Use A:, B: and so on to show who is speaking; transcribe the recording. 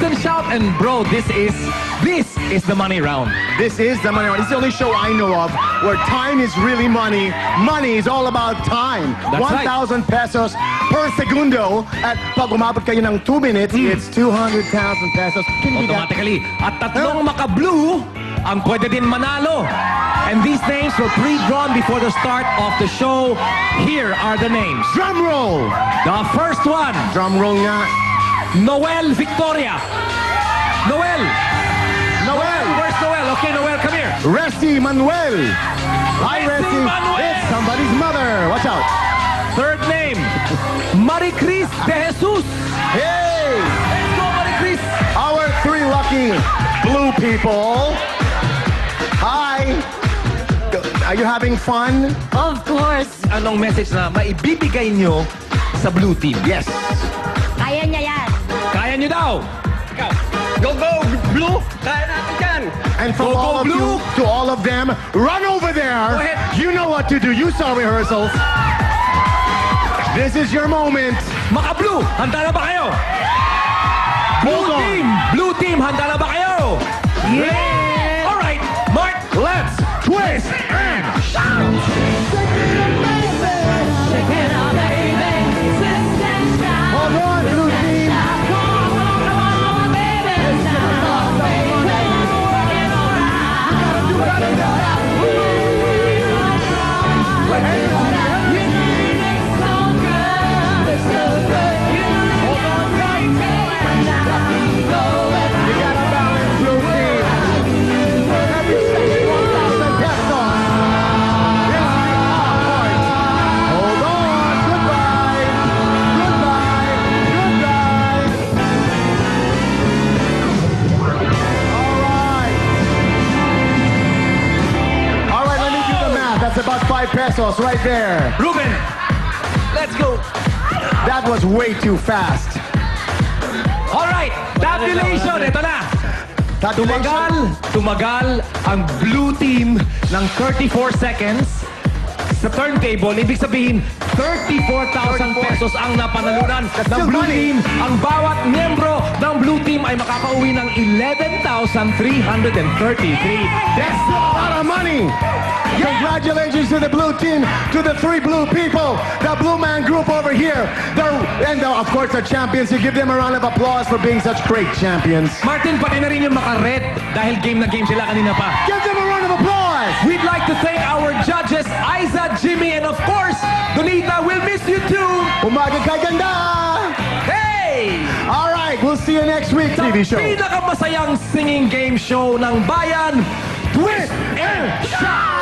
A: and shout. And bro, this is the money round.
B: This is the money round. It's the only show I know of where time is really money. Money is all about time.
A: That's
B: 1,000 pesos per segundo. At pag umabot kayo ng 2 minutes, it's 200,000 pesos. Can you do that?
A: Automatically. At tatlong maka-blue ang pwede din manalo. And these names were pre-drawn before the start of the show. Here are the names.
B: Drum roll!
A: The first one,
B: Drum roll nga.
A: Noel Victoria. Noel!
B: Noel!
A: Where's Noel? Okay, Noel, come here.
B: Resi Manuel. Hi,
A: Resi
B: Resi.
A: Manuel.
B: It's somebody's mother. Watch out.
A: Third name, Maricris de Jesus.
B: Hey!
A: Let's go, Maricris.
B: Our 3 lucky blue people. Hi! Are you having fun?
C: Of course.
A: Anong message na maibibigay nyo sa blue team?
B: Yes.
C: Kaya niya yan.
A: Kaya nyo daw. Ikaw.
D: Go, go, blue! Kaya natin yan!
B: And from
A: Go, go,
B: all of
A: blue.
B: you to all of them, run over there.
A: Go ahead.
B: You know what to do. You saw rehearsals. This is your moment.
A: Maka-blue, handa na ba kayo?
B: Hold on.
A: Blue team, handa na ba kayo? Yeah! Alright, Mark, let's
B: Twist and shout. Hold on, blue team. You gotta balance, blue team. Every stage, 1,000 pesos. Yes, hold on. Goodbye. Goodbye. Goodbye. All right, let me do the math. That's about 5 pesos right there.
A: Ruben, let's go.
B: That was way too fast.
A: Alright, tabulation, ito na. Tumagal ang blue team ng 34 seconds sa turntable. Ibig sabihin, 34,000 pesos ang napanalunan ng
B: still
A: blue
B: money.
A: team. Ang bawat miyembro ng blue team ay makakauwi ng 11,333.
B: That's a lot of money. Congratulations to the blue team, to the 3 blue people, the Blue Man Group over here, of course the champions. You give them a round of applause for being such great champions.
A: Martin, pati na rin yung maka-red dahil game na game sila kanina pa.
B: Give them a round of applause.
A: We'd like to thank our judges, Aiza, Jimmy, and of course, Donita. We'll miss you too.
B: Umaga kay ganda.
A: Hey!
B: All right, we'll see you next week, TV show.
A: Pinakamasayang singing game show ng bayan, Twist and Shout!